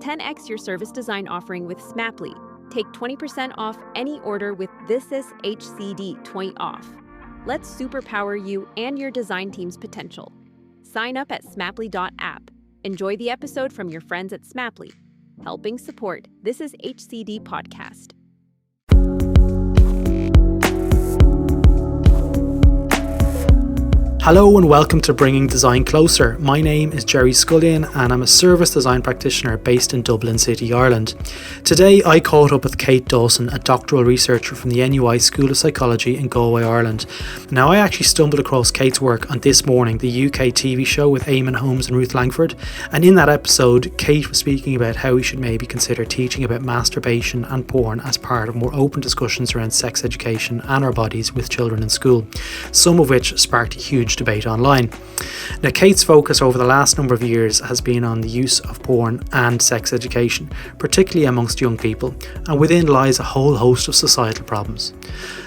10x your service design offering with Smaply. Take 20% off any order with This Is HCD 20 off. Let's superpower you and your design team's potential. Sign up at smaply.app. Enjoy the episode from your friends at Smaply, helping support This Is HCD podcast. Hello and welcome to Brining Design Closer. My name is Gerry Scullion and I'm a service design practitioner based in Dublin City, Ireland. Today I caught up with Kate Dawson, a doctoral researcher from the NUI School of Psychology in Galway, Ireland. Now I actually stumbled across Kate's work on This Morning, the UK TV show with Eamon, Holmes and Ruth Langford, and in that episode Kate was speaking about how we should maybe consider teaching about masturbation and porn as part of more open discussions around sex education and our bodies with children in school, some of which sparked a huge debate online. Now, Kate's focus over the last number of years has been on the use of porn and sex education, particularly amongst young people, and within lies a whole host of societal problems.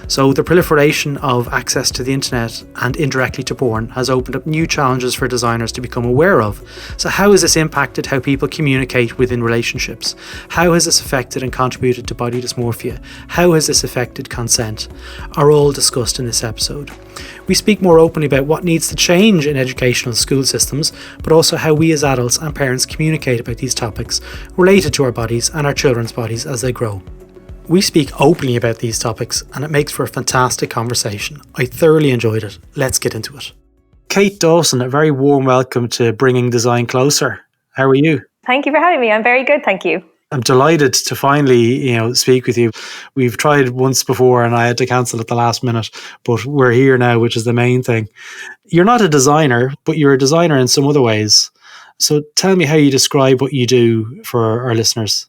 So the proliferation of access to the internet and indirectly to porn has opened up new challenges for designers to become aware of. So how has this impacted how people communicate within relationships? How has this affected and contributed to body dysmorphia? How has this affected consent? Are all discussed in this episode. We speak more openly about what needs to change in educational school systems, but also how we as adults and parents communicate about these topics related to our bodies and our children's bodies as they grow. We speak openly about these topics and it makes for a fantastic conversation. I thoroughly enjoyed it. Let's get into it. Kate Dawson, a very warm welcome to Bringing Design Closer. How are you? Thank you for having me. I'm very good, thank you. I'm delighted to finally, speak with you. We've tried once before and I had to cancel at the last minute, but we're here now, which is the main thing. You're not a designer, but you're a designer in some other ways. So tell me how you describe what you do for our listeners.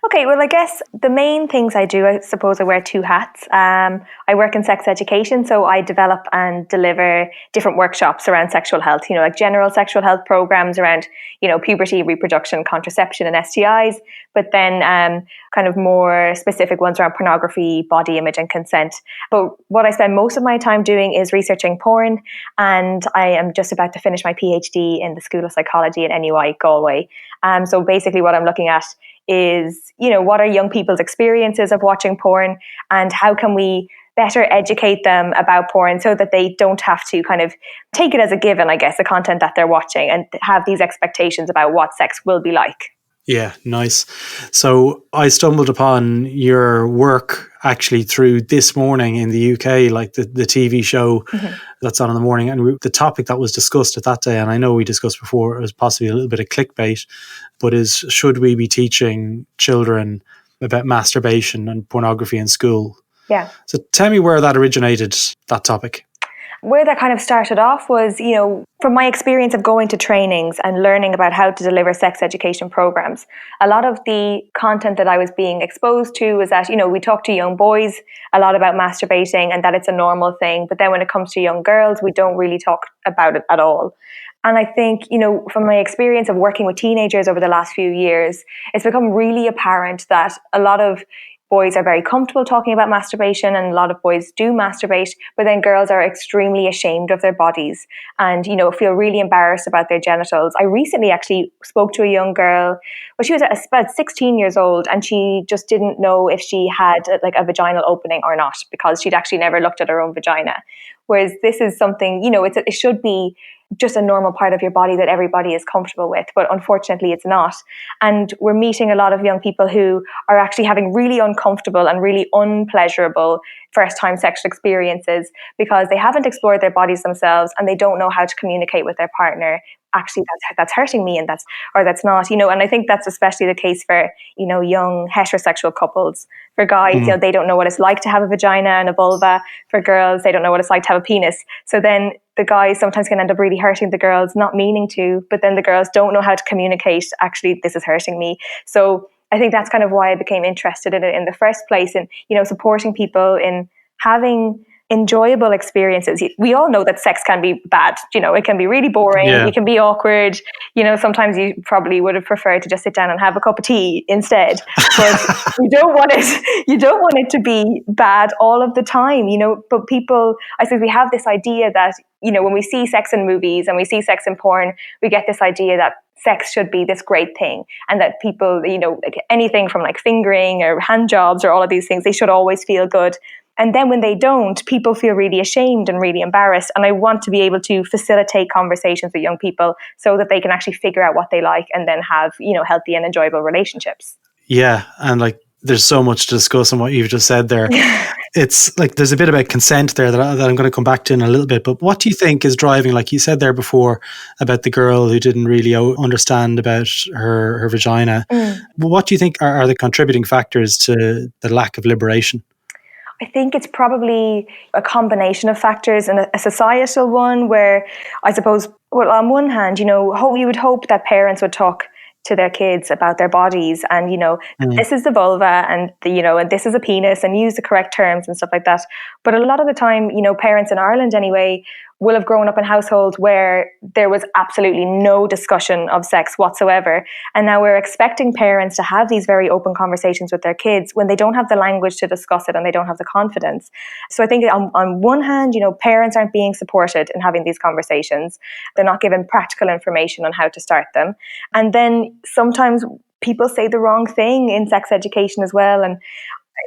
Okay, well, I guess the main things I do, I suppose I wear two hats. I work in sex education, so I develop and deliver different workshops around sexual health, like general sexual health programs around, puberty, reproduction, contraception and STIs, but then kind of more specific ones around pornography, body image and consent. But what I spend most of my time doing is researching porn, and I am just about to finish my PhD in the School of Psychology at NUI Galway. So basically what I'm looking at is, what are young people's experiences of watching porn and how can we better educate them about porn so that they don't have to kind of take it as a given, I guess, the content that they're watching and have these expectations about what sex will be like. Yeah, nice. So I stumbled upon your work actually through This Morning in the UK, like the TV show that's on in the morning. And the topic that was discussed at that day, and I know we discussed before, it was possibly a little bit of clickbait, but is, should we be teaching children about masturbation and pornography in school? Yeah. So tell me where that originated, that topic. Where that kind of started off was, from my experience of going to trainings and learning about how to deliver sex education programs, a lot of the content that I was being exposed to was that, we talk to young boys a lot about masturbating and that it's a normal thing. But then when it comes to young girls, we don't really talk about it at all. And I think, from my experience of working with teenagers over the last few years, it's become really apparent that a lot of boys are very comfortable talking about masturbation and a lot of boys do masturbate, but then girls are extremely ashamed of their bodies and, feel really embarrassed about their genitals. I recently actually spoke to a young girl, she was about 16 years old and she just didn't know if she had like a vaginal opening or not because she'd actually never looked at her own vagina. Whereas this is something, it should be just a normal part of your body that everybody is comfortable with, but unfortunately it's not. And we're meeting a lot of young people who are actually having really uncomfortable and really unpleasurable first-time sexual experiences because they haven't explored their bodies themselves and they don't know how to communicate with their partner. Actually, that's hurting me and that's not, and I think that's especially the case for, young heterosexual couples. For guys, they don't know what it's like to have a vagina and a vulva. For girls, they don't know what it's like to have a penis. So then the guys sometimes can end up really hurting the girls, not meaning to, but then the girls don't know how to communicate, actually, this is hurting me. So I think that's kind of why I became interested in it in the first place, in, supporting people in having enjoyable experiences. We all know that sex can be bad. It can be really boring. Yeah. It can be awkward. Sometimes you probably would have preferred to just sit down and have a cup of tea instead. But you don't want it to be bad all of the time. But people, I suppose, we have this idea that when we see sex in movies and we see sex in porn, we get this idea that sex should be this great thing, and that people, like anything from like fingering or hand jobs or all of these things, they should always feel good. And then when they don't, people feel really ashamed and really embarrassed. And I want to be able to facilitate conversations with young people so that they can actually figure out what they like and then have, healthy and enjoyable relationships. Yeah. And like, there's so much to discuss on what you've just said there. It's like, there's a bit about consent there that I'm going to come back to in a little bit. But what do you think is driving, like you said there before, about the girl who didn't really understand about her vagina? What do you think are the contributing factors to the lack of liberation? I think it's probably a combination of factors, and a societal one where, I suppose, well, on one hand, you would hope that parents would talk to their kids about their bodies and, this is the vulva and and this is a penis, and use the correct terms and stuff like that. But a lot of the time, parents in Ireland anyway will have grown up in households where there was absolutely no discussion of sex whatsoever. And now we're expecting parents to have these very open conversations with their kids when they don't have the language to discuss it and they don't have the confidence. So I think on one hand, parents aren't being supported in having these conversations. They're not given practical information on how to start them. And then sometimes people say the wrong thing in sex education as well. And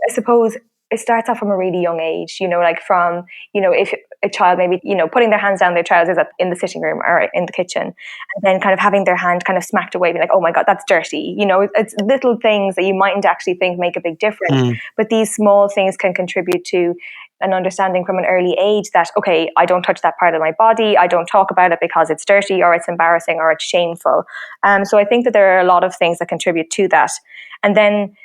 I suppose it starts off from a really young age, like from, if a child maybe, putting their hands down their trousers in the sitting room or in the kitchen, and then kind of having their hand kind of smacked away, being like, oh my God, that's dirty. It's little things that you mightn't actually think make a big difference. But these small things can contribute to an understanding from an early age that, okay, I don't touch that part of my body. I don't talk about it because it's dirty or it's embarrassing or it's shameful. So I think that there are a lot of things that contribute to that. And then,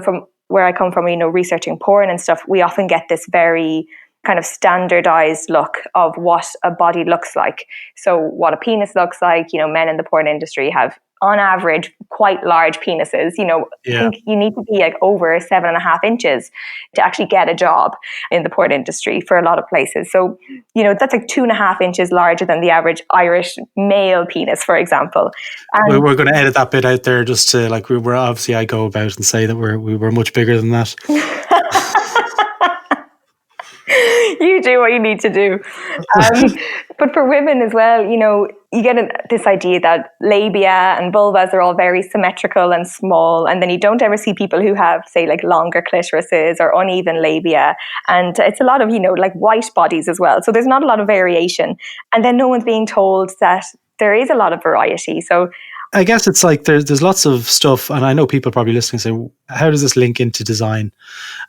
from where I come from, researching porn and stuff, we often get this very kind of standardized look of what a body looks like. So what a penis looks like, men in the porn industry have, on average, quite large penises. I think you need to be like over 7.5 inches to actually get a job in the porn industry for a lot of places. So, that's like 2.5 inches larger than the average Irish male penis, for example. We're going to edit that bit out there just to, like, we were obviously, I go about and say that we were much bigger than that. You do what you need to do. But for women as well, you get this idea that labia and vulvas are all very symmetrical and small. And then you don't ever see people who have, say, like longer clitorises or uneven labia. And it's a lot of, like white bodies as well. So there's not a lot of variation. And then no one's being told that there is a lot of variety. So I guess it's like there's lots of stuff, and I know people probably listening say, how does this link into design?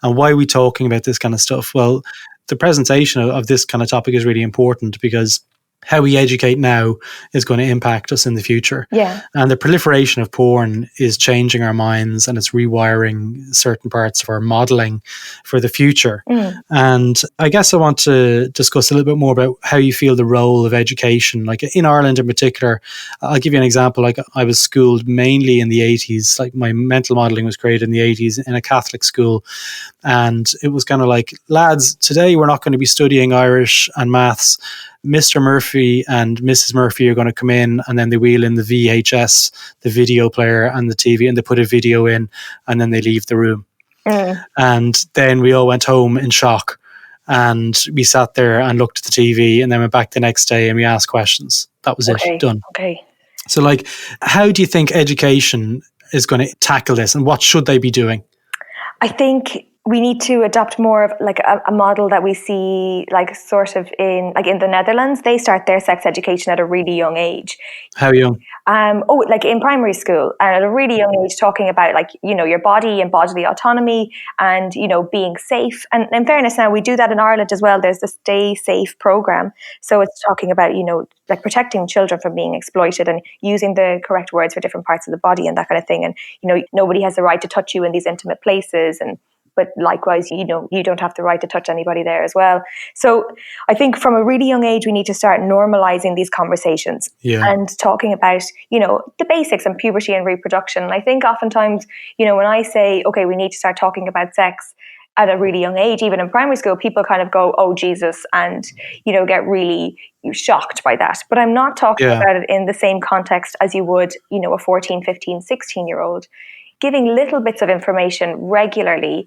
And why are we talking about this kind of stuff? Well, the presentation of this kind of topic is really important because how we educate now is going to impact us in the future. Yeah. And the proliferation of porn is changing our minds, and it's rewiring certain parts of our modeling for the future. And I guess I want to discuss a little bit more about how you feel the role of education, like in Ireland in particular. I'll give you an example. Like, I was schooled mainly in the 80s. Like, my mental modeling was created in the 80s in a Catholic school. And it was kind of like, lads, today we're not going to be studying Irish and maths. Mr. Murphy and Mrs. Murphy are going to come in, and then they wheel in the VHS, the video player, and the TV, and they put a video in, and then they leave the room. And then we all went home in shock, and we sat there and looked at the TV, and then went back the next day and we asked questions. That was it, done. Okay. So, like, how do you think education is going to tackle this, and what should they be doing? I think we need to adopt more of like a model that we see like sort of in the Netherlands. They start their sex education at a really young age. How young? Like in primary school, and at a really young age, talking about like, your body and bodily autonomy and, being safe. And in fairness, now we do that in Ireland as well. There's the Stay Safe program. So it's talking about, like protecting children from being exploited and using the correct words for different parts of the body and that kind of thing. And, nobody has the right to touch you in these intimate places. But likewise, you don't have the right to touch anybody there as well. So I think from a really young age, we need to start normalizing these conversations and talking about, the basics and puberty and reproduction. And I think oftentimes, when I say, okay, we need to start talking about sex, at a really young age, even in primary school, people kind of go, oh, Jesus, and, get really shocked by that. But I'm not talking about it in the same context as you would, a 14, 15, 16-year-old. Giving little bits of information regularly,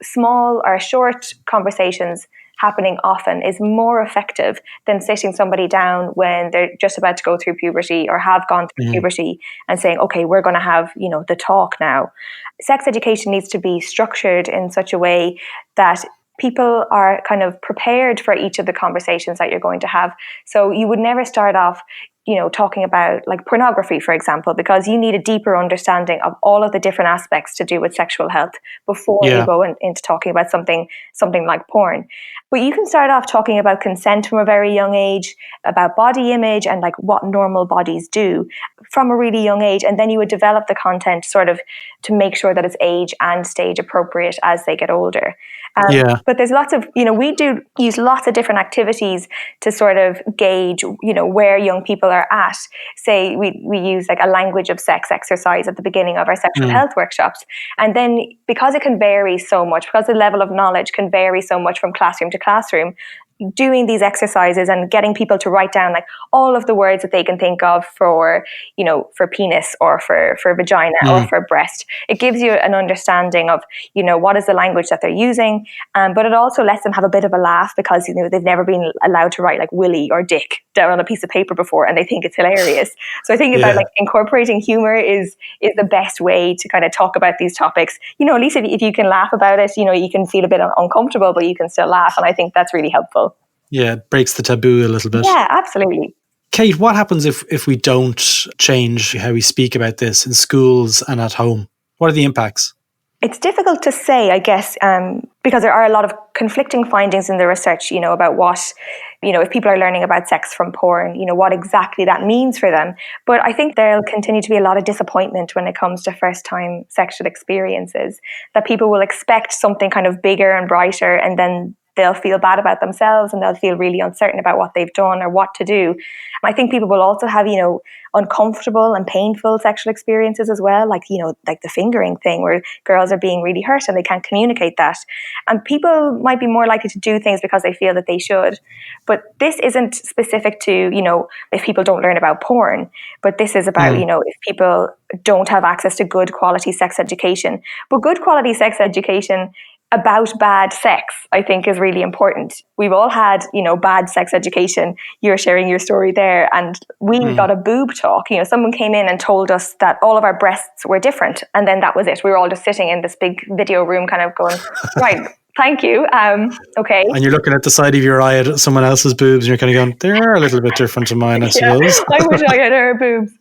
small or short conversations happening often is more effective than sitting somebody down when they're just about to go through puberty or have gone through puberty and saying, okay, we're going to have, the talk now. Sex education needs to be structured in such a way that people are kind of prepared for each of the conversations that you're going to have. So you would never start off talking about like pornography, for example, because you need a deeper understanding of all of the different aspects to do with sexual health before you go into talking about something like porn. But you can start off talking about consent from a very young age, about body image and like what normal bodies do from a really young age. And then you would develop the content sort of to make sure that it's age and stage appropriate as they get older. But there's lots of, we do use lots of different activities to sort of gauge, where young people are at. Say we use like a language of sex exercise at the beginning of our sexual health workshops. And then because it can vary so much, because the level of knowledge can vary so much from classroom to classroom, doing these exercises and getting people to write down like all of the words that they can think of for penis or for vagina or for breast. It gives you an understanding of, what is the language that they're using. But it also lets them have a bit of a laugh because, they've never been allowed to write like willy or dick down on a piece of paper before and they think it's hilarious. So I think about like incorporating humor is the best way to kind of talk about these topics. At least if you can laugh about it, you can feel a bit uncomfortable, but you can still laugh. And I think that's really helpful. Yeah, it breaks the taboo a little bit. Yeah, absolutely. Kate, what happens if we don't change how we speak about this in schools and at home? What are the impacts? It's difficult to say, I guess, because there are a lot of conflicting findings in the research, about what, if people are learning about sex from porn, what exactly that means for them. But I think there'll continue to be a lot of disappointment when it comes to first-time sexual experiences, that people will expect something kind of bigger and brighter, and then they'll feel bad about themselves and they'll feel really uncertain about what they've done or what to do. I think people will also have, uncomfortable and painful sexual experiences as well, like the fingering thing where girls are being really hurt and they can't communicate that. And people might be more likely to do things because they feel that they should. But this isn't specific to, if people don't learn about porn, but this is about, if people don't have access to good quality sex education. But good quality sex education about bad sex, I think, is really important. We've all had, bad sex education. You're sharing your story there, and we got a boob talk. Someone came in and told us that all of our breasts were different, and then that was it. We were all just sitting in this big video room, kind of going, right, thank you. Okay. And you're looking at the side of your eye at someone else's boobs, and you're kind of going, they're a little bit different to mine, I suppose. I wish I had her boobs.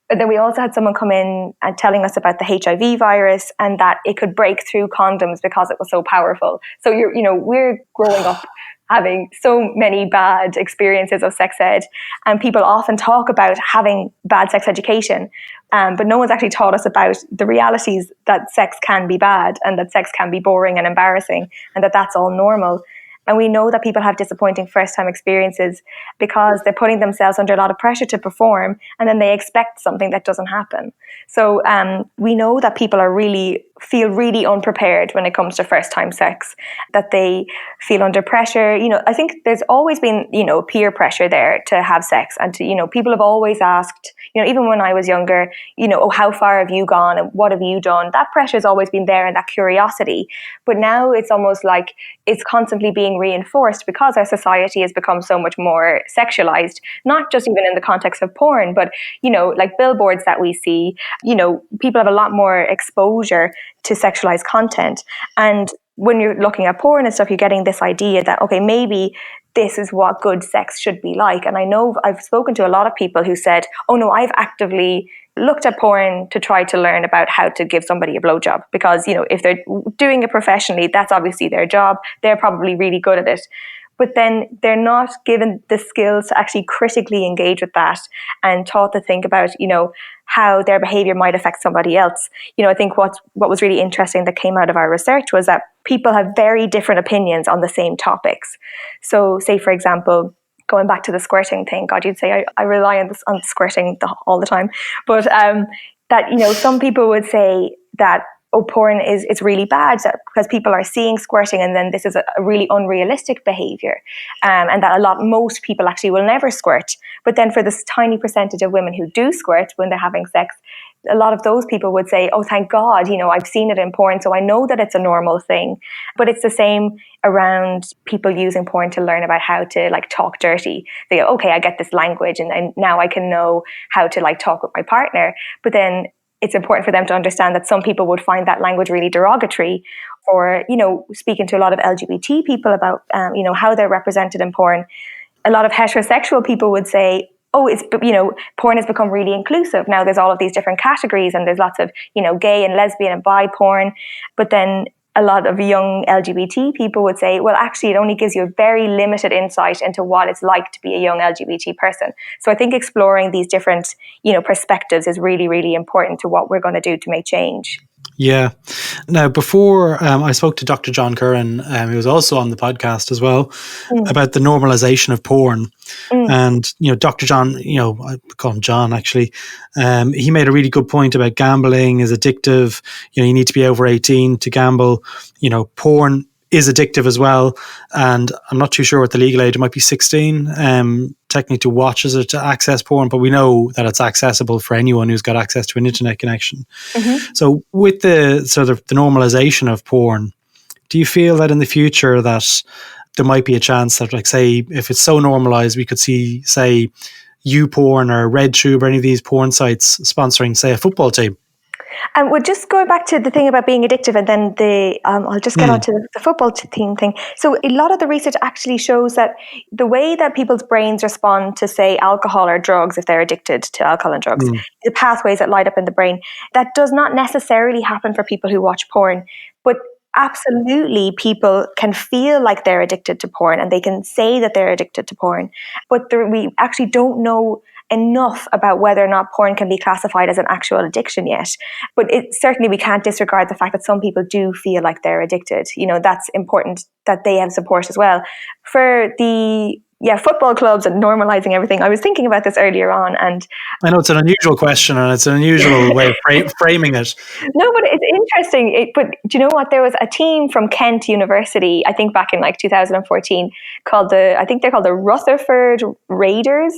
But then we also had someone come in and telling us about the HIV virus and that it could break through condoms because it was so powerful. So we're growing up having so many bad experiences of sex ed, and people often talk about having bad sex education, but no one's actually taught us about the realities that sex can be bad and that sex can be boring and embarrassing and that that's all normal. And we know that people have disappointing first-time experiences because they're putting themselves under a lot of pressure to perform, and then they expect something that doesn't happen. So we know that people feel really unprepared when it comes to first-time sex, that they feel under pressure. I think there's always been, peer pressure there to have sex, and to, people have always asked, even when I was younger, oh, how far have you gone and what have you done? That pressure has always been there and that curiosity. But now it's almost like it's constantly being reinforced because our society has become so much more sexualized, not just even in the context of porn, but, like billboards that we see, people have a lot more exposure to sexualized content. And when you're looking at porn and stuff, you're getting this idea that, okay, maybe this is what good sex should be like. And I know I've spoken to a lot of people who said, oh no, I've actively looked at porn to try to learn about how to give somebody a blowjob, because, if they're doing it professionally, that's obviously their job. They're probably really good at it. But then they're not given the skills to actually critically engage with that and taught to think about, how their behavior might affect somebody else. I think what was really interesting that came out of our research was that people have very different opinions on the same topics. So say, for example, going back to the squirting thing, God, you'd say I rely on squirting all the time. But that, some people would say that porn it's really bad because people are seeing squirting, and then this is a really unrealistic behavior, and that most people actually will never squirt. But then for this tiny percentage of women who do squirt when they're having sex, a lot of those people would say, oh, thank God, I've seen it in porn, so I know that it's a normal thing. But it's the same around people using porn to learn about how to talk dirty. They go, okay, I get this language, and now I can know how to talk with my partner. But then it's important for them to understand that some people would find that language really derogatory. Or, speaking to a lot of LGBT people about, how they're represented in porn, a lot of heterosexual people would say, oh, it's, porn has become really inclusive. Now there's all of these different categories, and there's lots of, gay and lesbian and bi porn. But then a lot of young LGBT people would say, well, actually, it only gives you a very limited insight into what it's like to be a young LGBT person. So I think exploring these different, perspectives is really, really important to what we're going to do to make change. Yeah. Now, before I spoke to Dr. John Curran, who was also on the podcast as well, about the normalization of porn. And, Dr. John, I call him John actually, he made a really good point about gambling is addictive. You need to be over 18 to gamble. Porn is addictive as well. And I'm not too sure what the legal age, it might be 16, technically to watch it, to access porn, but we know that it's accessible for anyone who's got access to an internet connection. So with the sort of the normalization of porn, do you feel that in the future that there might be a chance that, say, if it's so normalized, we could see, say, YouPorn or RedTube or any of these porn sites sponsoring, say, a football team? And we're just going back to the thing about being addictive, and then I'll just get onto the football team thing. So a lot of the research actually shows that the way that people's brains respond to, say, alcohol or drugs, if they're addicted to alcohol and drugs, the pathways that light up in the brain, that does not necessarily happen for people who watch porn. But absolutely, people can feel like they're addicted to porn, and they can say that they're addicted to porn. But we actually don't know enough about whether or not porn can be classified as an actual addiction yet. But certainly we can't disregard the fact that some people do feel like they're addicted. That's important that they have support as well. For the football clubs and normalizing everything, I was thinking about this earlier on, and I know it's an unusual question and it's an unusual way of framing it. No, but it's interesting. But do you know what? There was a team from Kent University, I think back in 2014, called the Rutherford Raiders.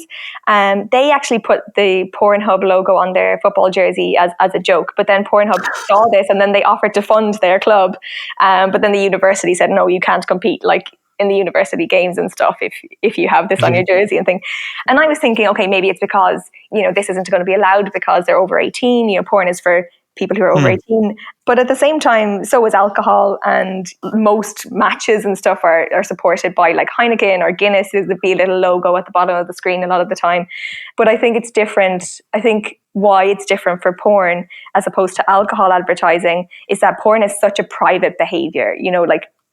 They actually put the Pornhub logo on their football jersey as a joke. But then Pornhub saw this, and then they offered to fund their club. But then the university said, no, you can't compete in the university games and stuff if you have this on your jersey and thing. And I was thinking, okay, maybe it's because, this isn't going to be allowed because they're over 18. Porn is for people who are over 18. But at the same time, so is alcohol, and most matches and stuff are supported by Heineken or Guinness. There's be a little logo at the bottom of the screen a lot of the time. But I think it's different. I think why it's different for porn as opposed to alcohol advertising is that porn is such a private behavior.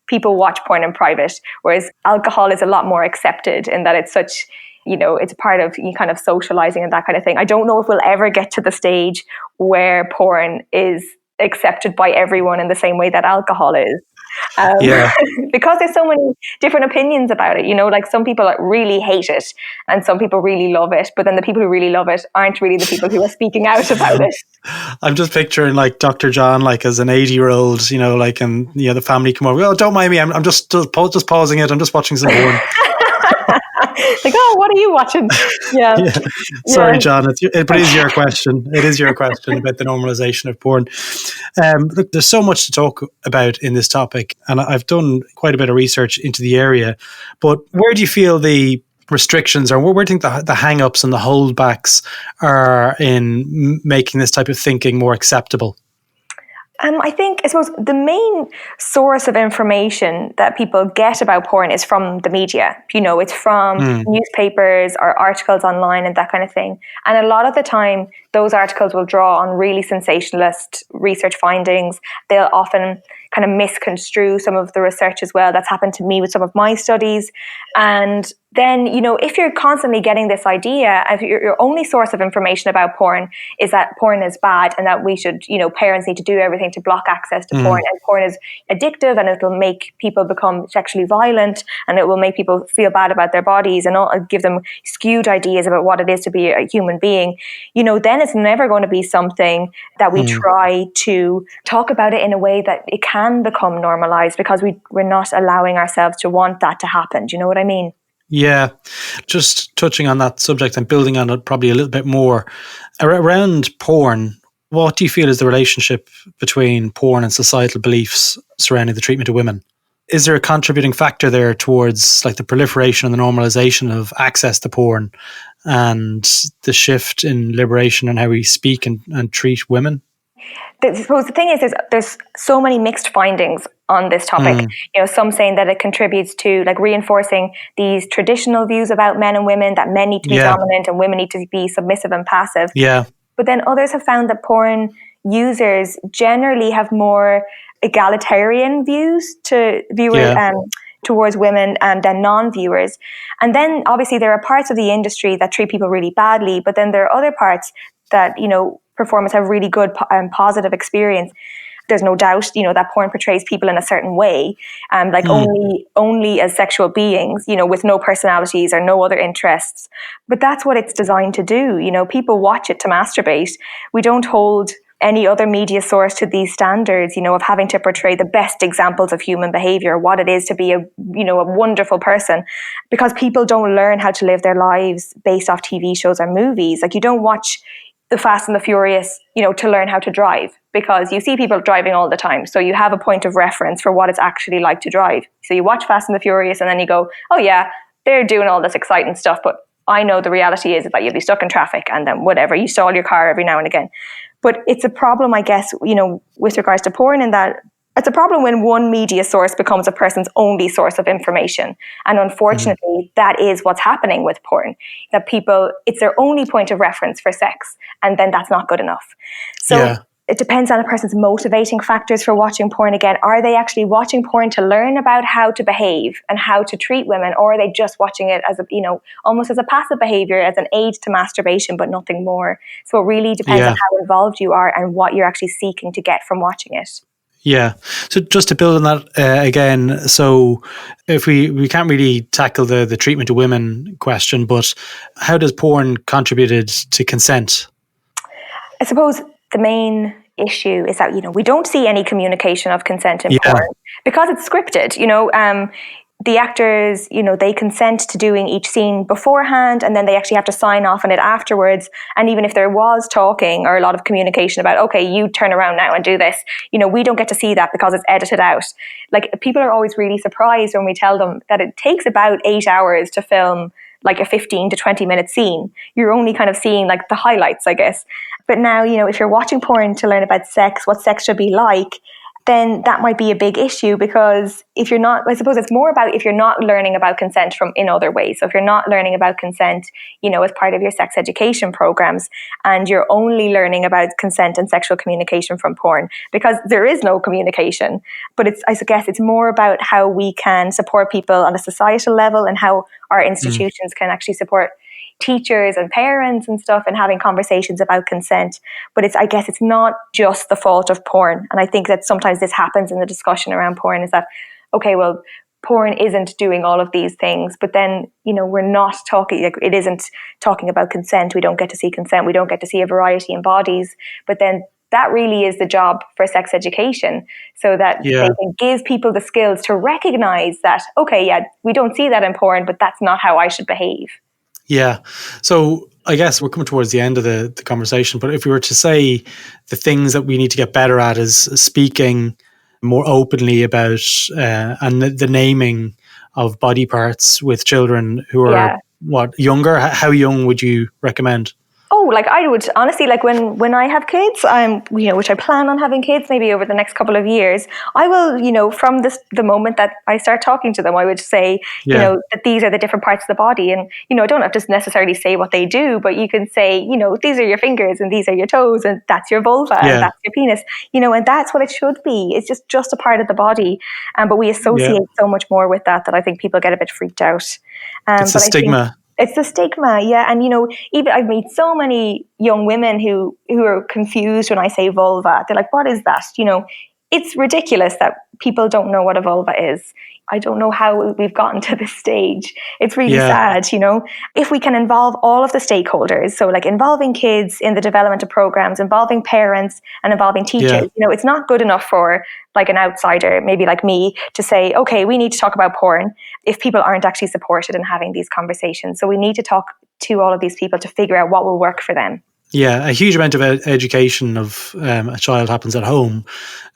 People watch porn in private, whereas alcohol is a lot more accepted in that it's such, it's part of kind of socializing and that kind of thing. I don't know if we'll ever get to the stage where porn is accepted by everyone in the same way that alcohol is. Because there's so many different opinions about it, some people really hate it and some people really love it, but then the people who really love it aren't really the people who are speaking out about it. I'm just picturing Dr. John as an 80-year-old, and the family come over, oh, don't mind me, I'm just pausing it, I'm just watching some porn. Oh, what are you watching? Yeah. Sorry, John. But it is your question. It is your question about the normalization of porn. Look, there's so much to talk about in this topic, and I've done quite a bit of research into the area. But where do you feel the restrictions, or where do you think the hang-ups and the holdbacks are in making this type of thinking more acceptable? I suppose the main source of information that people get about porn is from the media. It's from newspapers or articles online and that kind of thing. And a lot of the time, those articles will draw on really sensationalist research findings. They'll often kind of misconstrue some of the research as well. That's happened to me with some of my studies. And then, if you're constantly getting this idea, if your only source of information about porn is that porn is bad and that we should, parents need to do everything to block access to porn, and porn is addictive and it'll make people become sexually violent and it will make people feel bad about their bodies and give them skewed ideas about what it is to be a human being, then it's never going to be something that we try to talk about it in a way that it can become normalized, because we're not allowing ourselves to want that to happen. Do you know what I mean? Yeah, just touching on that subject and building on it probably a little bit more. Around porn, what do you feel is the relationship between porn and societal beliefs surrounding the treatment of women? Is there a contributing factor there towards like the proliferation and the normalization of access to porn and the shift in liberation and how we speak and treat women? I suppose the thing is, there's so many mixed findings on this topic. Some saying that it contributes to like reinforcing these traditional views about men and women, that men need to be dominant and women need to be submissive and passive. Yeah. But then others have found that porn users generally have more egalitarian views to viewers towards women than non-viewers. And then obviously there are parts of the industry that treat people really badly, but then there are other parts that, performers have really good positive experience. There's no doubt, that porn portrays people in a certain way, only as sexual beings, with no personalities or no other interests. But that's what it's designed to do. People watch it to masturbate. We don't hold any other media source to these standards, of having to portray the best examples of human behavior, what it is to be a wonderful person, because people don't learn how to live their lives based off TV shows or movies. Like, you don't watch The Fast and the Furious, to learn how to drive, because you see people driving all the time. So you have a point of reference for what it's actually like to drive. So you watch Fast and the Furious and then you go, oh yeah, they're doing all this exciting stuff, but I know the reality is that you'll be stuck in traffic and then whatever, you stall your car every now and again. But it's a problem, I guess, with regards to porn, in that it's a problem when one media source becomes a person's only source of information. And unfortunately, that is what's happening with porn, that people, it's their only point of reference for sex. And then that's not good enough. So it depends on a person's motivating factors for watching porn. Again, are they actually watching porn to learn about how to behave and how to treat women? Or are they just watching it as almost as a passive behavior, as an aid to masturbation, but nothing more? So it really depends on how involved you are and what you're actually seeking to get from watching it. Yeah. So just to build on that again, so if we can't really tackle the treatment of women question, but how does porn contributed to consent? I suppose the main issue is that, we don't see any communication of consent in porn because it's scripted. The actors, they consent to doing each scene beforehand, and then they actually have to sign off on it afterwards. And even if there was talking or a lot of communication about, okay, you turn around now and do this, we don't get to see that because it's edited out. Like, people are always really surprised when we tell them that it takes about 8 hours to film like a 15 to 20 minute scene. You're only kind of seeing like the highlights, I guess. But now, if you're watching porn to learn about sex, what sex should be like, then that might be a big issue, because if you're not, I suppose it's more about if you're not learning about consent from in other ways. So if you're not learning about consent, as part of your sex education programs, and you're only learning about consent and sexual communication from porn, because there is no communication. But I guess it's more about how we can support people on a societal level and how our institutions can actually support teachers and parents and stuff, and having conversations about consent. But I guess it's not just the fault of porn. And I think that sometimes this happens in the discussion around porn, is that, okay, well, porn isn't doing all of these things, but then, we're not talking, like, it isn't talking about consent. We don't get to see consent. We don't get to see a variety in bodies. But then that really is the job for sex education, so that they can give people the skills to recognize that, okay, we don't see that in porn, but that's not how I should behave. Yeah. So I guess we're coming towards the end of the conversation, but if we were to say the things that we need to get better at is speaking more openly about and the naming of body parts with children who are younger, how young would you recommend? Oh, like I would honestly, like when I have kids, which I plan on having kids maybe over the next couple of years, I will, from the moment that I start talking to them, I would say, that these are the different parts of the body. And, I don't have to necessarily say what they do, but you can say, these are your fingers and these are your toes and that's your vulva and that's your penis, and that's what it should be. It's just a part of the body. But we associate so much more with that I think people get a bit freaked out. It's a stigma. It's the stigma, yeah. And, even I've met so many young women who are confused when I say vulva. They're like, what is that? It's ridiculous that people don't know what a vulva is. I don't know how we've gotten to this stage. It's really sad, If we can involve all of the stakeholders, so like involving kids in the development of programs, involving parents and involving teachers, it's not good enough for like an outsider, maybe like me, to say, okay, we need to talk about porn if people aren't actually supported in having these conversations. So we need to talk to all of these people to figure out what will work for them. Yeah, a huge amount of education of a child happens at home.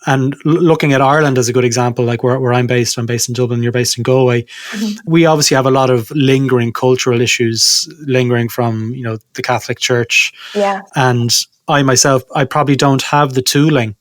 And looking at Ireland as a good example, like where I'm based in Dublin, you're based in Galway. Mm-hmm. We obviously have a lot of lingering cultural issues, lingering from, the Catholic Church. Yeah. And I myself, I probably don't have the tooling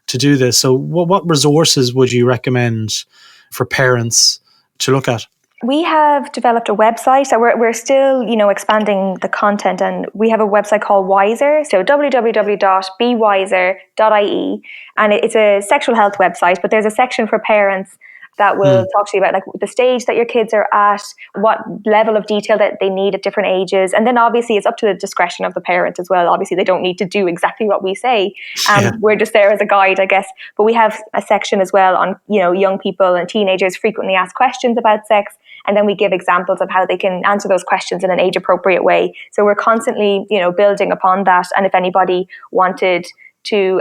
to do this. So what resources would you recommend for parents to look at? We have developed a website. So we're still, expanding the content, and we have a website called Wiser. So www.bewiser.ie, and it's a sexual health website, but there's a section for parents that will talk to you about like the stage that your kids are at, what level of detail that they need at different ages. And then obviously it's up to the discretion of the parent as well. Obviously they don't need to do exactly what we say. We're just there as a guide, I guess. But we have a section as well on, young people and teenagers frequently ask questions about sex. And then we give examples of how they can answer those questions in an age appropriate way. So we're constantly, building upon that. And if anybody wanted to,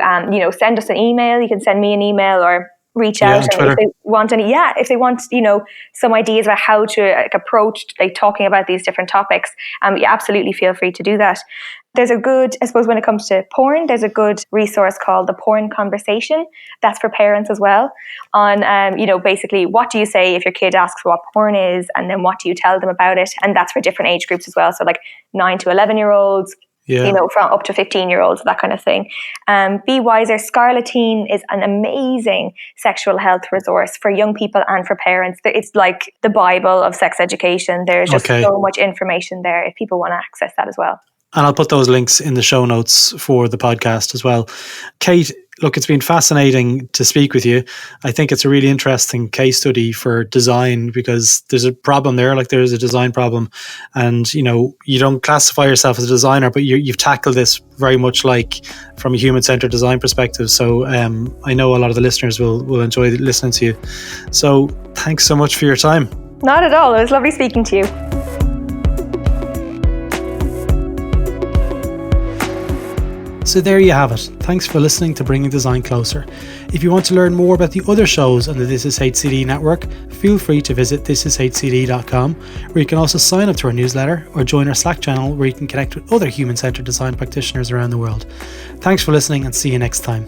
send us an email, you can send me an email or reach out. And if they want some ideas about how to approach talking about these different topics, you absolutely feel free to do that. There's a good, I suppose when it comes to porn, there's a good resource called The Porn Conversation. That's for parents as well. On, basically what do you say if your kid asks what porn is, and then what do you tell them about it? And that's for different age groups as well. So like 9 to 11-year-olds, from up to 15-year-olds, that kind of thing. Be Wiser. Scarletine is an amazing sexual health resource for young people and for parents. It's like the Bible of sex education. There's just so much information there if people want to access that as well. And I'll put those links in the show notes for the podcast as well. Kate, look, it's been fascinating to speak with you. I think it's a really interesting case study for design because there's a problem there, like there's a design problem. And, you don't classify yourself as a designer, but you've tackled this very much like from a human-centered design perspective. So I know a lot of the listeners will enjoy listening to you. So thanks so much for your time. Not at all. It was lovely speaking to you. So there you have it. Thanks for listening to Brining Design Closer. If you want to learn more about the other shows on the This Is HCD network, feel free to visit thisishcd.com, where you can also sign up to our newsletter or join our Slack channel where you can connect with other human-centered design practitioners around the world. Thanks for listening and see you next time.